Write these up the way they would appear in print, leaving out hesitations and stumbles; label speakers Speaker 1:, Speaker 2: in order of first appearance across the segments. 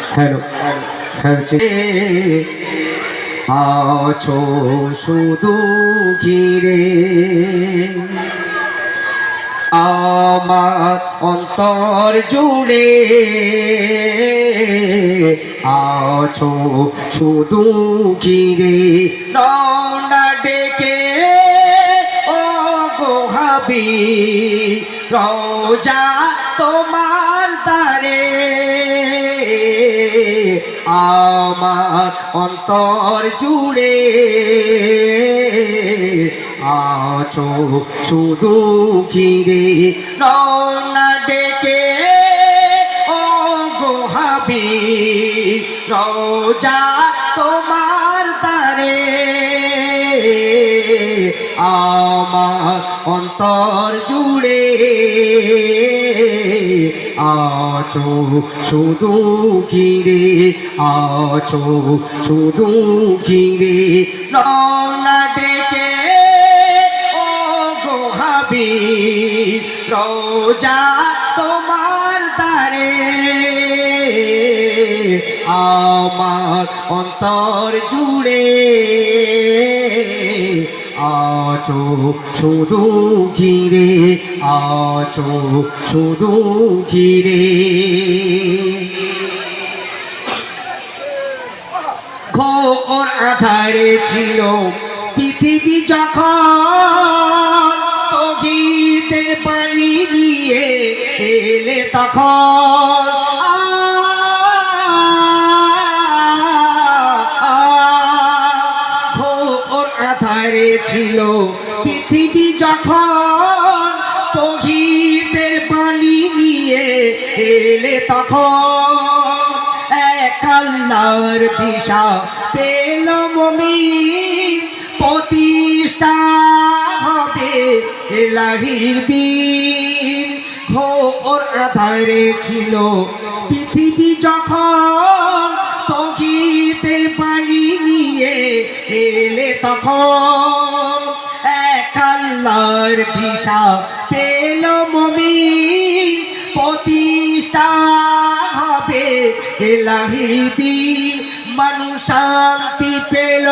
Speaker 1: Hello আছো শুধু ঘিরে আমার অন্তর জুড়ে আছো শুধু ঘিরে রওনা ডেকে ও গো হাবিব রোজা তোমার দ্বারে আমার অন্তর জুড়ে আছো শুধু ঘিরে রওনা ডেকে ও গো হাবিব রোজা তোমার দ্বারে আমার অন্তর জুড়ে আছো শুধু ঘিরে আছো শুধু ঘিরে রওনা ডেকে ও গো হাবিব রোজা তোমার দ্বারে আমার অন্তর জুড়ে আছো শুধু ঘিরে আছো শুধু ঘিরে ঘোর আধারে ছিল পৃথিবী যখন তৌহিদের পানি নিয়ে এলে তখন ছিল পৃথিবী যখন তৌহিদের বাণী নিয়ে এলে তখন এক আল্লাহর দিশা পেল মুমিন প্রতিষ্ঠা হবে ইলাহির দ্বীন ঘোর আধারে ছিল পৃথিবী যখন তৌহিদের বাণী নিয়ে এলে তখন এক আল্লাহর দিশা পেল মুমিন প্রতিষ্ঠা হবে ইলাহির দ্বীন মানুষ শান্তি পেল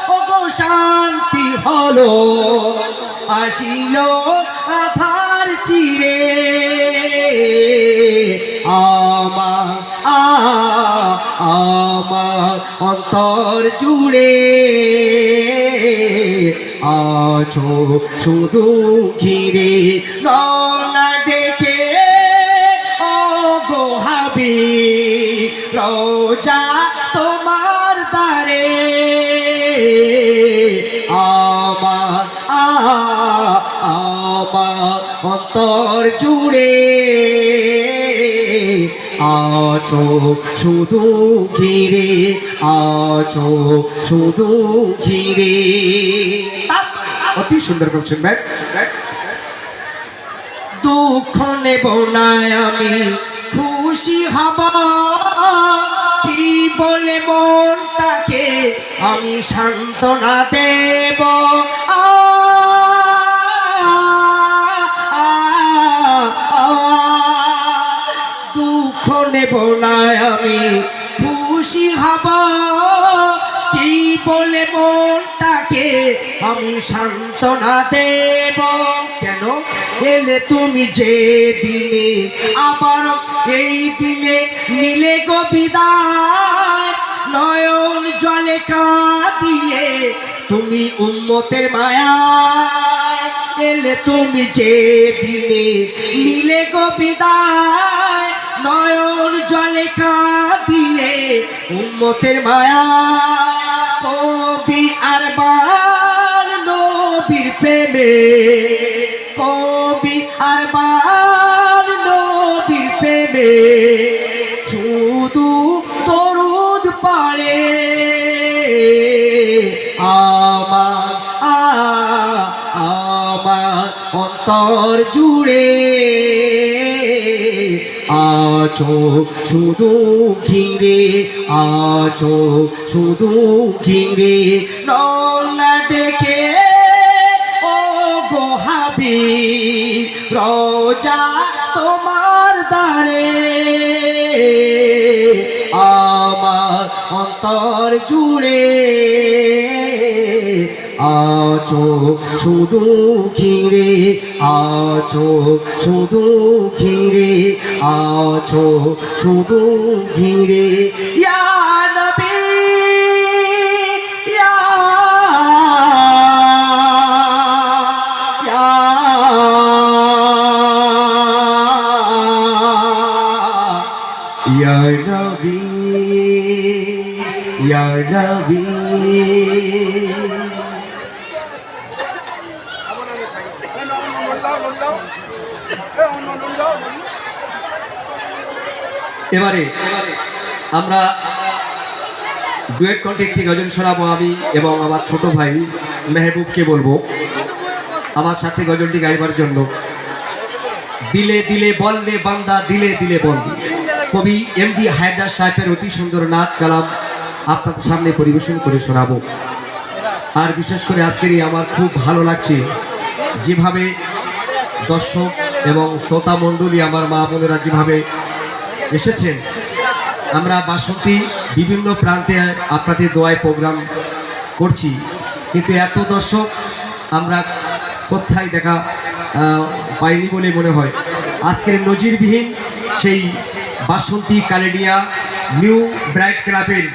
Speaker 1: ও গো শান্তি হলো আসিল আধার চিরে আমার অন্তর জুড়ে আছো শুধু ঘিরে রওনা ডেকে ও গো হাবিব রোজা তোমার দ্বারে আমার অন্তর জুড়ে আছো শুধু ঘিরে আছো শুধু ঘিরে অতি সুন্দর করে শুনবেন দুঃখ নেব না আমি খুশি হব কি বলে মনটাকে আমি সান্ত্বনা দেব দুঃখ নেব না আমি খুশি হব কি বলে মনটাকে আমি সান্ত্বনা দেব কেন এলে তুমি যে দিনে আবার এই দিনে নিলে গো বিদায় নয়ন জলে কাঁদিয়ে তুমি উম্মতের মায়ায় এলে তুমি যে দিনে নিলে গো বিদায় নয়ন জলে কাঁদিয়ে উম্মতের মায়ায় কবি আরবার নবীর প্রেমে কবি আরবার নবীর প্রেমে শুধু দরুদ পড়ে আমার অন্তর জুড়ে আছো শুধু ঘিরে আছো শুধু ঘিরে রওনা ডেকে ও গো হাবিব রোজা তোমার দ্বারে অন্তর জুড়ে আছো শুধু ঘিরে আছো শুধু ঘিরে আছো শুধু ঘিরে ইয়া নবী ইয়া ইয়া নবী ইয়া নবী। এবারে আমরা ডুয়েট কণ্ঠে একটি গজল শোনাবো আমি এবং আমার ছোট ভাই মেহবুবকে বলবো আমার সাথে গজলটি গাইবার জন্য। দিলে দিলে বললে বান্দা দিলে দিলে বল, কবি এমডি হায়দার সাহেবের অতি সুন্দর নাচ কালাম আপনাদের সামনে পরিবেশন করে শোনাবো। আর বিশেষ করে আজকেরই আমার খুব ভালো লাগছে যেভাবে দর্শক এবং শ্রোতা মণ্ডলী আমার মা বোনেরা যেভাবে এসেছেন। আমরা বাসন্তী বিভিন্ন প্রান্তে আপনাদের দোয়ায় প্রোগ্রাম করছি, কিন্তু এত দর্শক আমরা কোথায় দেখা পাইনি বলে মনে হয়। আজকের নজিরবিহীন সেই বাসন্তী কালেডিয়া নিউ ব্রাইট ক্লাবের